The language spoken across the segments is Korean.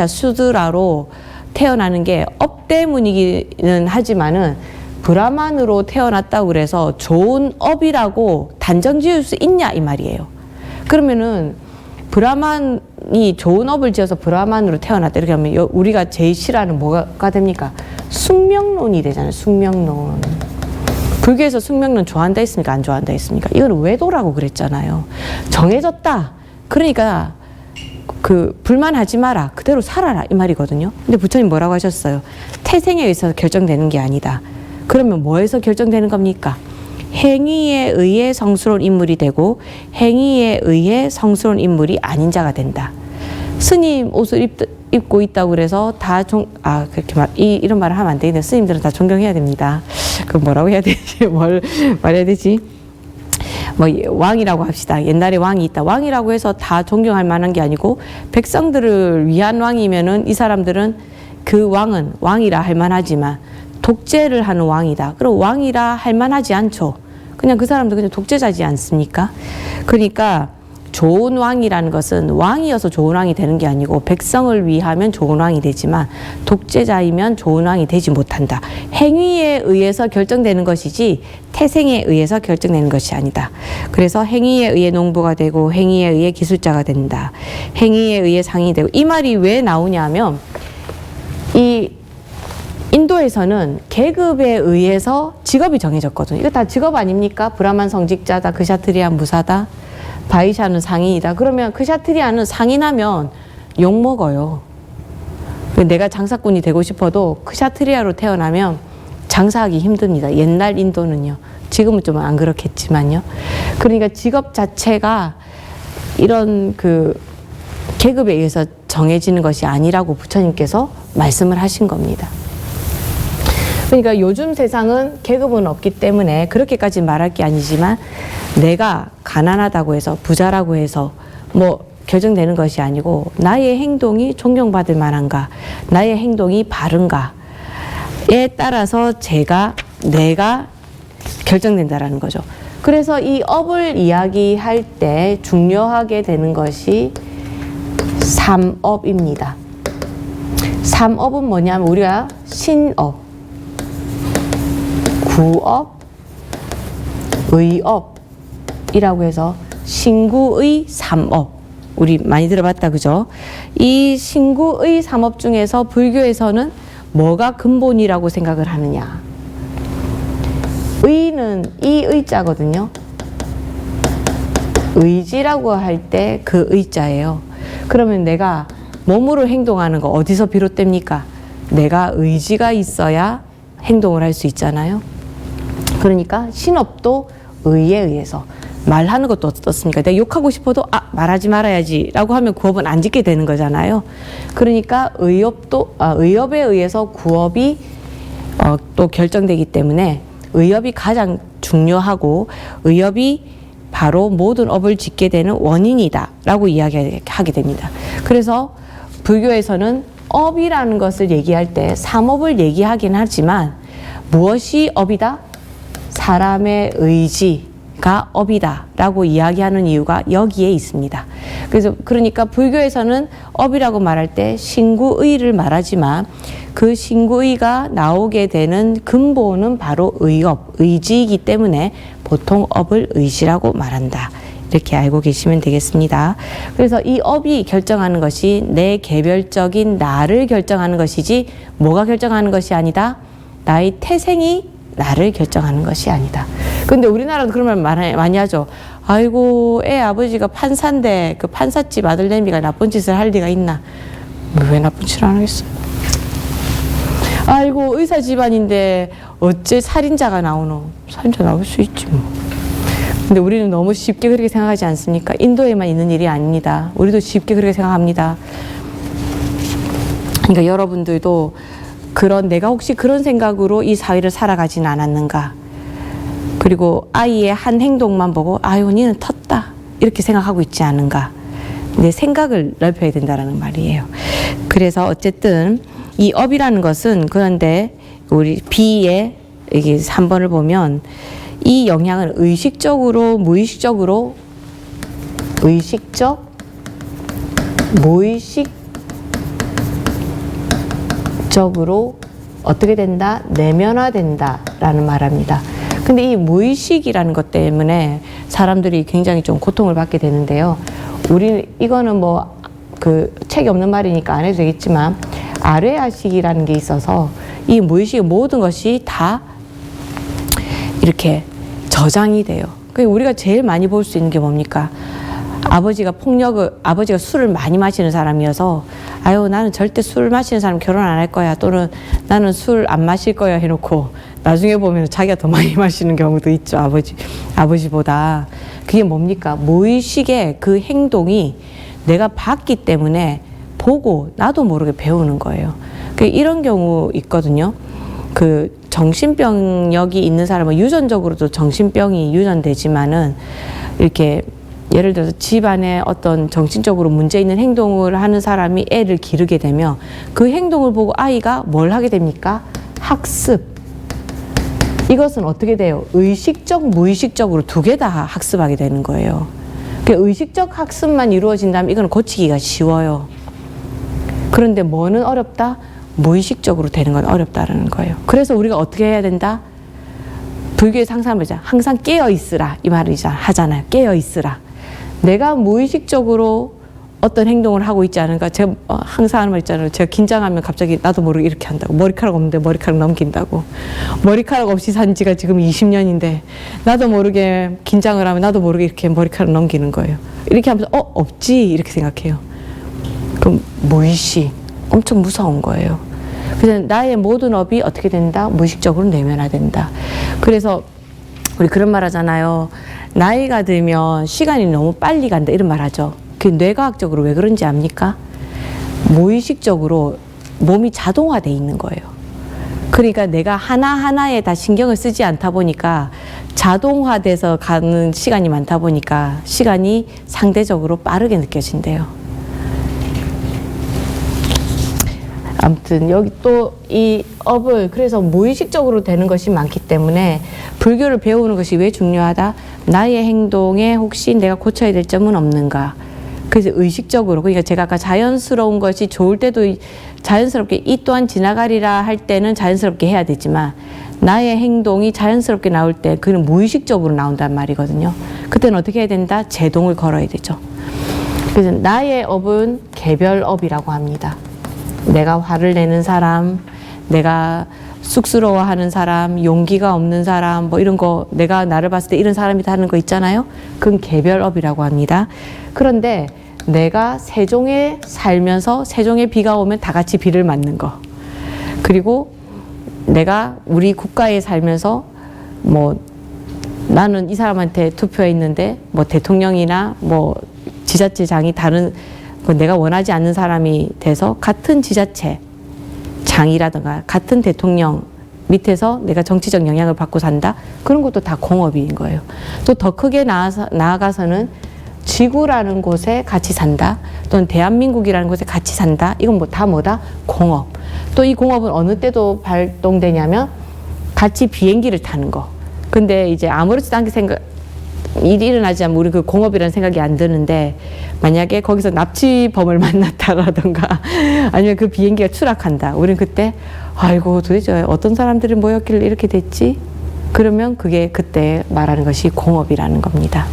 수드라로 태어나는 게 업 때문이기는 하지만은 브라만으로 태어났다고 그래서 좋은 업이라고 단정 지을 수 있냐 이 말이에요. 그러면은 브라만이 좋은 업을 지어서 브라만으로 태어났다 이렇게 하면 우리가 제일 싫어하는 뭐가 됩니까? 숙명론이 되잖아요. 숙명론. 불교에서 숙명론 좋아한다 했습니까? 안 좋아한다 했습니까? 이건 외도라고 그랬잖아요. 정해졌다. 그러니까 그 불만하지 마라. 그대로 살아라 이 말이거든요. 근데 부처님 뭐라고 하셨어요? 태생에 의해서 결정되는 게 아니다. 그러면 뭐에서 결정되는 겁니까? 행위에 의해 성스러운 인물이 되고 행위에 의해 성스러운 인물이 아닌 자가 된다. 스님 옷을 입고 있다고 그래서 다 그렇게 이런 말을 하면 안 되겠네. 스님들은 다 존경해야 됩니다. 그럼 뭐라고 해야 되지? 뭘 말해야 되지? 뭐 왕이라고 합시다. 옛날에 왕이 있다. 왕이라고 해서 다 존경할 만한 게 아니고 백성들을 위한 왕이면은 이 사람들은 그 왕은 왕이라 할 만하지만 독재를 하는 왕이다. 그럼 왕이라 할 만하지 않죠. 그냥 그 사람도 그냥 독재자지 않습니까? 그러니까 좋은 왕이라는 것은 왕이어서 좋은 왕이 되는 게 아니고 백성을 위하면 좋은 왕이 되지만 독재자이면 좋은 왕이 되지 못한다. 행위에 의해서 결정되는 것이지 태생에 의해서 결정되는 것이 아니다. 그래서 행위에 의해 농부가 되고 행위에 의해 기술자가 된다. 행위에 의해 상인이 되고 이 말이 왜 나오냐면 이 인도에서는 계급에 의해서 직업이 정해졌거든요. 이거 다 직업 아닙니까? 브라만 성직자다, 그샤트리아 무사다, 바이샤는 상인이다. 그러면 그샤트리아는 상인하면 욕먹어요. 내가 장사꾼이 되고 싶어도 그샤트리아로 태어나면 장사하기 힘듭니다. 옛날 인도는요. 지금은 좀 안 그렇겠지만요. 그러니까 직업 자체가 이런 그 계급에 의해서 정해지는 것이 아니라고 부처님께서 말씀을 하신 겁니다. 그러니까 요즘 세상은 계급은 없기 때문에 그렇게까지 말할 게 아니지만 내가 가난하다고 해서 부자라고 해서 뭐 결정되는 것이 아니고 나의 행동이 존경받을 만한가, 나의 행동이 바른가에 따라서 내가 결정된다라는 거죠. 그래서 이 업을 이야기할 때 중요하게 되는 것이 삼업입니다. 삼업은 뭐냐면 우리가 신업, 구업, 의업이라고 해서 신구의 삼업 우리 많이 들어봤다 그죠? 이 신구의 삼업 중에서 불교에서는 뭐가 근본이라고 생각을 하느냐? 의는 이 의자거든요. 의지라고 할 때 그 의자예요. 그러면 내가 몸으로 행동하는 거 어디서 비롯됩니까? 내가 의지가 있어야 행동을 할 수 있잖아요. 그러니까 신업도 의에 의해서 말하는 것도 어떻습니까? 내가 욕하고 싶어도 말하지 말아야지 라고 하면 구업은 안 짓게 되는 거잖아요. 그러니까 의업에 의해서 구업이 또 결정되기 때문에 의업이 가장 중요하고 의업이 바로 모든 업을 짓게 되는 원인이다 라고 이야기하게 됩니다. 그래서 불교에서는 업이라는 것을 얘기할 때 삼업을 얘기하긴 하지만 무엇이 업이다? 사람의 의지가 업이다 라고 이야기하는 이유가 여기에 있습니다. 그러니까 불교에서는 업이라고 말할 때 신구의를 말하지만 그 신구의가 나오게 되는 근본은 바로 의업, 의지이기 때문에 보통 업을 의지라고 말한다. 이렇게 알고 계시면 되겠습니다. 그래서 이 업이 결정하는 것이 내 개별적인 나를 결정하는 것이지 뭐가 결정하는 것이 아니다? 나의 태생이 나를 결정하는 것이 아니다. 근데 우리나라도 그런 말 많이 하죠. 아이고 애 아버지가 판사인데 그 판사집 아들내미가 나쁜 짓을 할 리가 있나? 왜 나쁜 짓을 안 하겠어요? 아이고 의사 집안인데 어째 살인자가 나오노? 살인자 나올 수 있지 뭐. 근데 우리는 너무 쉽게 그렇게 생각하지 않습니까? 인도에만 있는 일이 아닙니다. 우리도 쉽게 그렇게 생각합니다. 그러니까 여러분들도 내가 혹시 그런 생각으로 이 사회를 살아가지는 않았는가? 그리고 아이의 한 행동만 보고 아유 니는 텄다 이렇게 생각하고 있지 않은가? 내 생각을 넓혀야 된다는 말이에요. 그래서 어쨌든 이 업이라는 것은 그런데 우리 B의 여기 3번을 보면 이 영향은 의식적으로 무의식적으로 의식적 무의식 무의식적으로 어떻게 된다? 내면화된다 라는 말합니다. 근데 이 무의식이라는 것 때문에 사람들이 굉장히 좀 고통을 받게 되는데요. 이거는 뭐 그 책이 없는 말이니까 안 해도 되겠지만 아뢰아식이라는 게 있어서 이 무의식의 모든 것이 다 이렇게 저장이 돼요. 우리가 제일 많이 볼 수 있는 게 뭡니까? 아버지가 술을 많이 마시는 사람이어서 아유 나는 절대 술 마시는 사람 결혼 안 할 거야, 또는 나는 술 안 마실 거야 해놓고 나중에 보면 자기가 더 많이 마시는 경우도 있죠. 아버지보다. 그게 뭡니까? 무의식의 그 행동이 내가 봤기 때문에 보고 나도 모르게 배우는 거예요. 이런 경우 있거든요. 그 정신병력이 있는 사람은 유전적으로도 정신병이 유전되지만은 이렇게 예를 들어서 집안에 어떤 정신적으로 문제 있는 행동을 하는 사람이 애를 기르게 되면 그 행동을 보고 아이가 뭘 하게 됩니까? 학습. 이것은 어떻게 돼요? 의식적, 무의식적으로 두 개 다 학습하게 되는 거예요. 의식적 학습만 이루어진다면 이건 고치기가 쉬워요. 그런데 뭐는 어렵다? 무의식적으로 되는 건 어렵다라는 거예요. 그래서 우리가 어떻게 해야 된다? 불교에서 항상 깨어 있으라 이 말을 하잖아요. 깨어 있으라. 내가 무의식적으로 어떤 행동을 하고 있지 않은가. 제가 항상 하는 말 있잖아요. 제가 긴장하면 갑자기 나도 모르게 이렇게 한다고. 머리카락 없는데 머리카락 넘긴다고. 머리카락 없이 산 지가 지금 20년인데 나도 모르게 긴장을 하면 나도 모르게 이렇게 머리카락 넘기는 거예요. 이렇게 하면서 없지 이렇게 생각해요. 그럼 무의식. 엄청 무서운 거예요. 그래서 나의 모든 업이 어떻게 된다? 무의식적으로 내면화된다. 그래서 우리 그런 말 하잖아요. 나이가 들면 시간이 너무 빨리 간다 이런 말 하죠. 그 뇌과학적으로 왜 그런지 압니까? 무의식적으로 몸이 자동화돼 있는 거예요. 그러니까 내가 하나하나에 다 신경을 쓰지 않다 보니까 자동화돼서 가는 시간이 많다 보니까 시간이 상대적으로 빠르게 느껴진대요. 아무튼 여기 또 이 업을 그래서 무의식적으로 되는 것이 많기 때문에 불교를 배우는 것이 왜 중요하다? 나의 행동에 혹시 내가 고쳐야 될 점은 없는가? 그래서 의식적으로, 그러니까 제가 아까 자연스러운 것이 좋을 때도 자연스럽게 이 또한 지나가리라 할 때는 자연스럽게 해야 되지만 나의 행동이 자연스럽게 나올 때 그는 무의식적으로 나온단 말이거든요. 그때는 어떻게 해야 된다? 제동을 걸어야 되죠. 그래서 나의 업은 개별업이라고 합니다. 내가 화를 내는 사람, 내가 쑥스러워하는 사람, 용기가 없는 사람, 뭐 이런 거 내가 나를 봤을 때 이런 사람이다 하는 거 있잖아요. 그건 개별업이라고 합니다. 그런데 내가 세종에 살면서 세종에 비가 오면 다 같이 비를 맞는 거. 그리고 내가 우리 국가에 살면서 뭐 나는 이 사람한테 투표했는데 뭐 대통령이나 뭐 지자체장이 다른 내가 원하지 않는 사람이 돼서 같은 지자체 장이라든가 같은 대통령 밑에서 내가 정치적 영향을 받고 산다. 그런 것도 다 공업인 거예요. 또 더 크게 나아가서는 지구라는 곳에 같이 산다. 또는 대한민국이라는 곳에 같이 산다. 이건 다 뭐다? 공업. 또 이 공업은 어느 때도 발동되냐면 같이 비행기를 타는 거. 근데 이제 아무렇지도 않게 일이 일어나지 않으면 우리 그 공업이라는 생각이 안 드는데 만약에 거기서 납치범을 만났다라던가 아니면 그 비행기가 추락한다. 우리는 그때 아이고 도대체 어떤 사람들이 모였길래 이렇게 됐지? 그러면 그게 그때 말하는 것이 공업이라는 겁니다.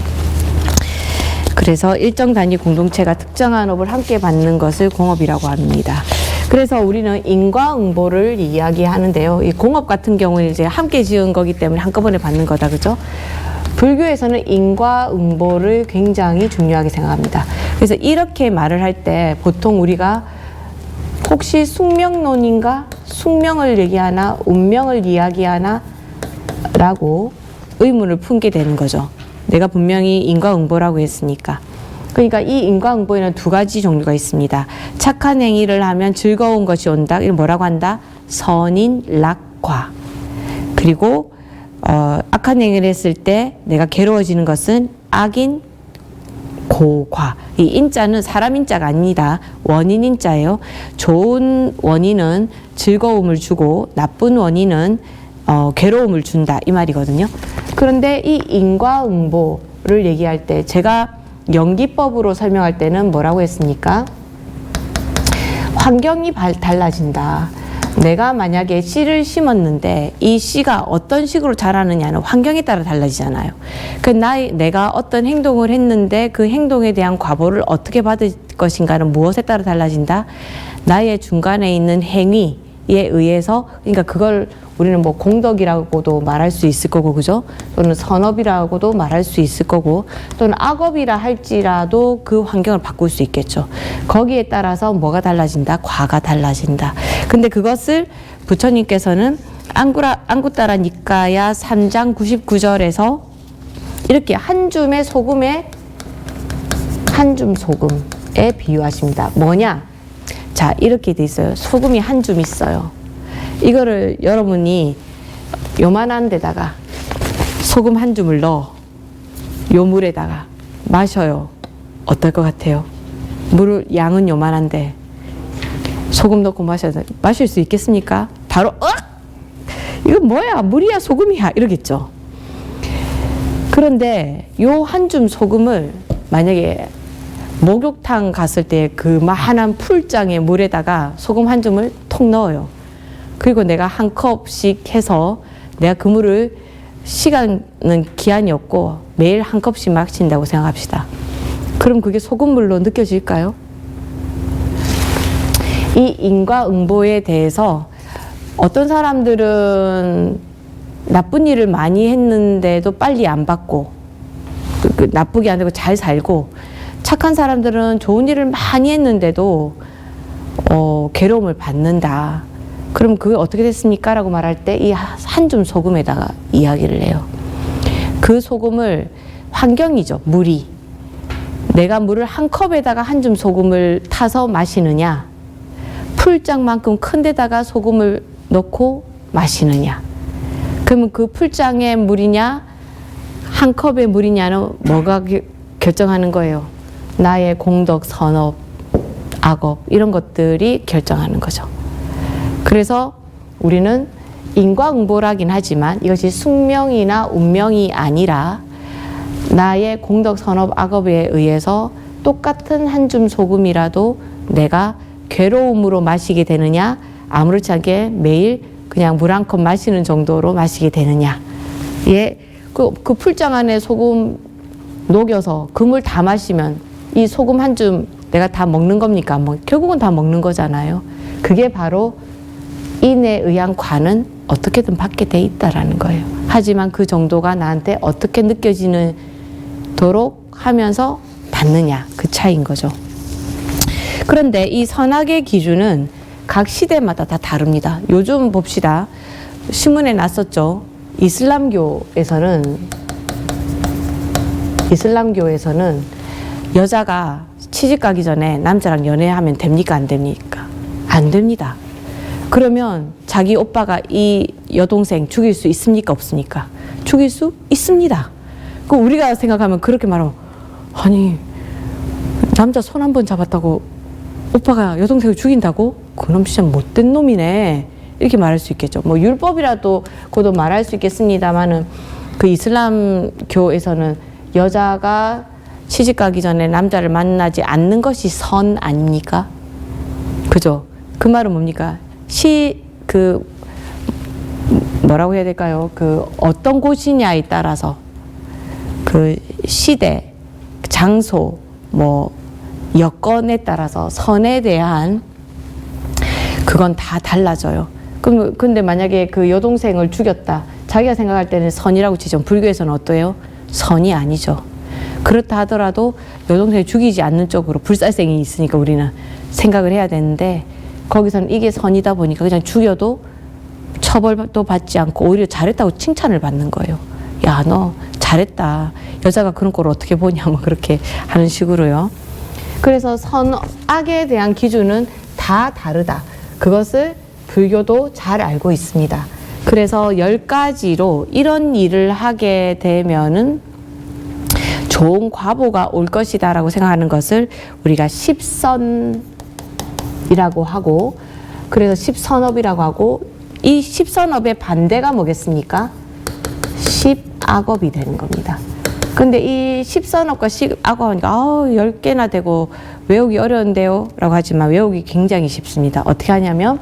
그래서 일정 단위 공동체가 특정한 업을 함께 받는 것을 공업이라고 합니다. 그래서 우리는 인과응보를 이야기하는데요. 이 공업 같은 경우는 이제 함께 지은 거기 때문에 한꺼번에 받는 거다, 그죠? 불교에서는 인과응보를 굉장히 중요하게 생각합니다. 그래서 이렇게 말을 할 때 보통 우리가 혹시 숙명론인가? 숙명을 얘기하나? 운명을 이야기하나? 라고 의문을 품게 되는 거죠. 내가 분명히 인과응보라고 했으니까. 그러니까 이 인과응보에는 두 가지 종류가 있습니다. 착한 행위를 하면 즐거운 것이 온다. 이걸 뭐라고 한다? 선인, 락과. 그리고 악한 행위를 했을 때 내가 괴로워지는 것은 악인, 고과. 이 인자는 사람 인자가 아닙니다. 원인 인자예요. 좋은 원인은 즐거움을 주고 나쁜 원인은 괴로움을 준다 이 말이거든요. 그런데 이 인과응보를 얘기할 때 제가 연기법으로 설명할 때는 뭐라고 했습니까? 환경이 달라진다. 내가 만약에 씨를 심었는데 이 씨가 어떤 식으로 자라느냐는 환경에 따라 달라지잖아요. 내가 어떤 행동을 했는데 그 행동에 대한 과보를 어떻게 받을 것인가는 무엇에 따라 달라진다? 나의 중간에 있는 행위에 의해서, 그러니까 그걸 우리는 뭐 공덕이라고도 말할 수 있을 거고, 그죠? 또는 선업이라고도 말할 수 있을 거고, 또는 악업이라 할지라도 그 환경을 바꿀 수 있겠죠. 거기에 따라서 뭐가 달라진다? 과가 달라진다. 근데 그것을 부처님께서는 안구따라 니까야 3장 99절에서 이렇게 한 줌의 소금에 한 줌 소금에 비유하십니다. 뭐냐? 자, 이렇게 돼 있어요. 소금이 한 줌 있어요. 이거를 여러분이 요만한 데다가 소금 한 줌을 넣어 요 물에다가 마셔요. 어떨 것 같아요? 물 양은 요만한데 소금 넣고 마실 수 있겠습니까? 바로 이거 뭐야? 물이야 소금이야? 이러겠죠. 그런데 요 한 줌 소금을 만약에 목욕탕 갔을 때 그 많은 풀장의 물에다가 소금 한 줌을 톡 넣어요. 그리고 내가 한 컵씩 해서 내가 그 물을 시간은 기한이 없고 매일 한 컵씩 마신다고 생각합시다. 그럼 그게 소금물로 느껴질까요? 이 인과응보에 대해서 어떤 사람들은 나쁜 일을 많이 했는데도 빨리 안 받고 나쁘게 안 되고 잘 살고, 착한 사람들은 좋은 일을 많이 했는데도 괴로움을 받는다. 그럼 그게 어떻게 됐습니까? 라고 말할 때 이 한 줌 소금에다가 이야기를 해요. 그 소금을 환경이죠. 물이. 내가 물을 한 컵에다가 한 줌 소금을 타서 마시느냐, 풀장만큼 큰 데다가 소금을 넣고 마시느냐. 그러면 그 풀장의 물이냐 한 컵의 물이냐는 뭐가 결정하는 거예요? 나의 공덕, 선업, 악업 이런 것들이 결정하는 거죠. 그래서 우리는 인과응보라긴 하지만 이것이 숙명이나 운명이 아니라 나의 공덕, 선업, 악업에 의해서 똑같은 한 줌 소금이라도 내가 괴로움으로 마시게 되느냐, 아무렇지 않게 매일 그냥 물 한 컵 마시는 정도로 마시게 되느냐. 그 풀장 안에 소금 녹여서 그 물 다 마시면 이 소금 한 줌 내가 다 먹는 겁니까? 뭐 결국은 다 먹는 거잖아요. 그게 바로 인에 의한 과는 어떻게든 받게 돼 있다라는 거예요. 하지만 그 정도가 나한테 어떻게 느껴지도록 하면서 받느냐, 그 차이인 거죠. 그런데 이 선악의 기준은 각 시대마다 다 다릅니다. 요즘 봅시다. 신문에 났었죠. 이슬람교에서는 여자가 시집 가기 전에 남자랑 연애하면 됩니까? 안 됩니까? 안 됩니다. 그러면 자기 오빠가 이 여동생 죽일 수 있습니까? 없습니까? 죽일 수 있습니다. 그 우리가 생각하면 그렇게 말하면, 아니 남자 손 한 번 잡았다고 오빠가 여동생을 죽인다고? 그놈 진짜 못된 놈이네. 이렇게 말할 수 있겠죠. 뭐 율법이라도 고도 말할 수 있겠습니다만은 그 이슬람교에서는 여자가 시집 가기 전에 남자를 만나지 않는 것이 선 아닙니까? 그죠? 그 말은 뭡니까? 뭐라고 해야 될까요? 어떤 곳이냐에 따라서 그 시대, 장소, 뭐 여건에 따라서 선에 대한 그건 다 달라져요. 근데 만약에 그 여동생을 죽였다. 자기가 생각할 때는 선이라고 치죠. 불교에서는 어때요? 선이 아니죠. 그렇다 하더라도 여동생을 죽이지 않는 쪽으로 불살생이 있으니까 우리는 생각을 해야 되는데, 거기서는 이게 선이다 보니까 그냥 죽여도 처벌도 받지 않고 오히려 잘했다고 칭찬을 받는 거예요. 야, 너 잘했다. 여자가 그런 걸 어떻게 보냐, 뭐 그렇게 하는 식으로요. 그래서 선악에 대한 기준은 다 다르다. 그것을 불교도 잘 알고 있습니다. 그래서 10가지로 이런 일을 하게 되면은 좋은 과보가 올 것이다 라고 생각하는 것을 우리가 십선이라고 하고, 그래서 십선업이라고 하고, 이 십선업의 반대가 뭐겠습니까? 십악업이 되는 겁니다. 근데 이 십선업과 십악업하니까 10개나 되고 외우기 어려운데요? 라고 하지만 외우기 굉장히 쉽습니다. 어떻게 하냐면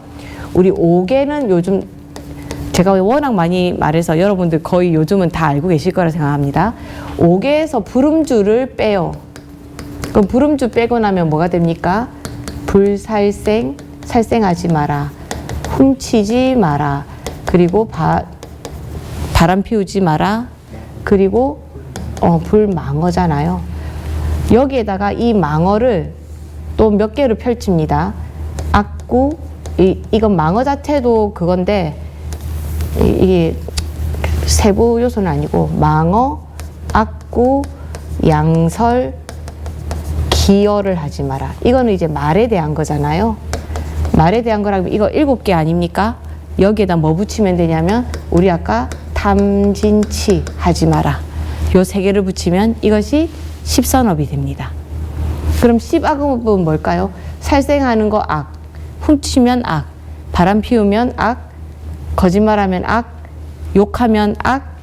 우리 5개는 요즘 제가 워낙 많이 말해서 여러분들 거의 요즘은 다 알고 계실 거라 생각합니다. 5개에서 불음주를 빼요. 그럼 불음주 빼고 나면 뭐가 됩니까? 불살생, 살생하지 마라. 훔치지 마라. 그리고 바람 피우지 마라. 그리고 불망어잖아요. 여기에다가 이 망어를 또 몇 개를 펼칩니다. 악구, 이건 망어 자체도 그건데 이게 세부 요소는 아니고 망어, 악구, 양설, 기어를 하지 마라. 이거는 이제 말에 대한 거잖아요. 말에 대한 거라면 이거 7개 아닙니까? 여기에다 뭐 붙이면 되냐면 우리 아까 탐진치 하지 마라. 요 3개를 붙이면 이것이 십선업이 됩니다. 그럼 십악업은 뭘까요? 살생하는 거 악, 훔치면 악, 바람 피우면 악, 거짓말하면 악, 욕하면 악,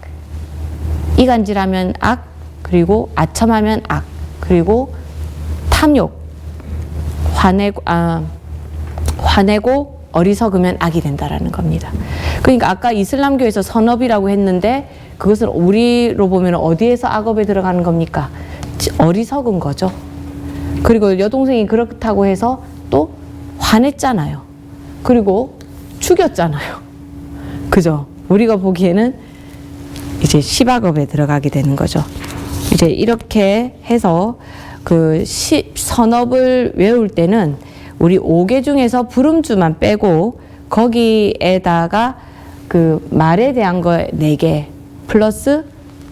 이간질하면 악, 그리고 아첨하면 악, 그리고 탐욕, 화내고 어리석으면 악이 된다라는 겁니다. 그러니까 아까 이슬람교에서 선업이라고 했는데 그것을 우리로 보면 어디에서 악업에 들어가는 겁니까? 어리석은 거죠. 그리고 여동생이 그렇다고 해서 또 화냈잖아요. 그리고 죽였잖아요. 그죠? 우리가 보기에는 이제 십악업에 들어가게 되는 거죠. 이제 이렇게 해서 그 선업을 외울 때는 우리 5개 중에서 불음주만 빼고 거기에다가 그 말에 대한 거 4개 플러스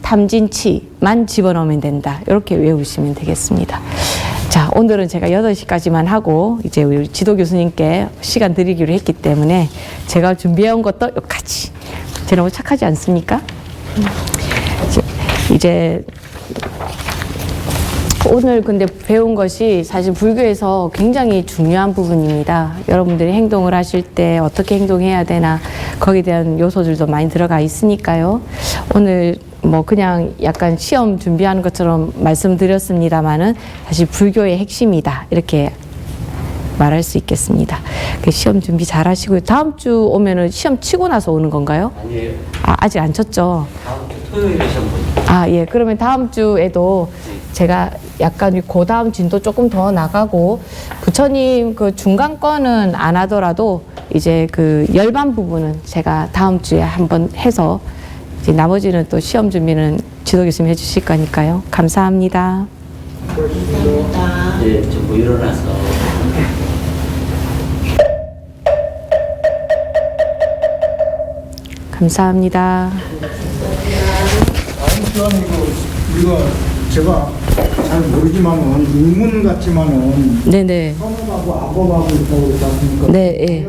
탐진치만 집어넣으면 된다. 이렇게 외우시면 되겠습니다. 자, 오늘은 제가 8시까지만 하고 이제 우리 지도 교수님께 시간 드리기로 했기 때문에 제가 준비해온 것도 여기까지. 제가 너무 착하지 않습니까? 이제 오늘 근데 배운 것이 사실 불교에서 굉장히 중요한 부분입니다. 여러분들이 행동을 하실 때 어떻게 행동해야 되나 거기에 대한 요소들도 많이 들어가 있으니까요. 오늘 뭐 그냥 약간 시험 준비하는 것처럼 말씀드렸습니다마는 사실 불교의 핵심이다 이렇게 말할 수 있겠습니다. 시험 준비 잘 하시고요. 다음 주 오면은 시험 치고 나서 오는 건가요? 아니에요. 아직 안 쳤죠? 다음 주 토요일에 시험 보죠. 예. 그러면 다음 주에도 제가 약간 그 다음 진도 조금 더 나가고 부처님 그 중간권은 안 하더라도 이제 그 열반 부분은 제가 다음 주에 한번 해서 이제 나머지는 또 시험 준비는 지도 교수님 해주실 거니까요. 감사합니다. 네, 전부 일어나서. 감사합니다. 다음 시간에 이거 제가 잘 모르지만은 인문 같지만은 네네. 선업하고 악업하고 있다고 그러지 않습니까? 네. 예.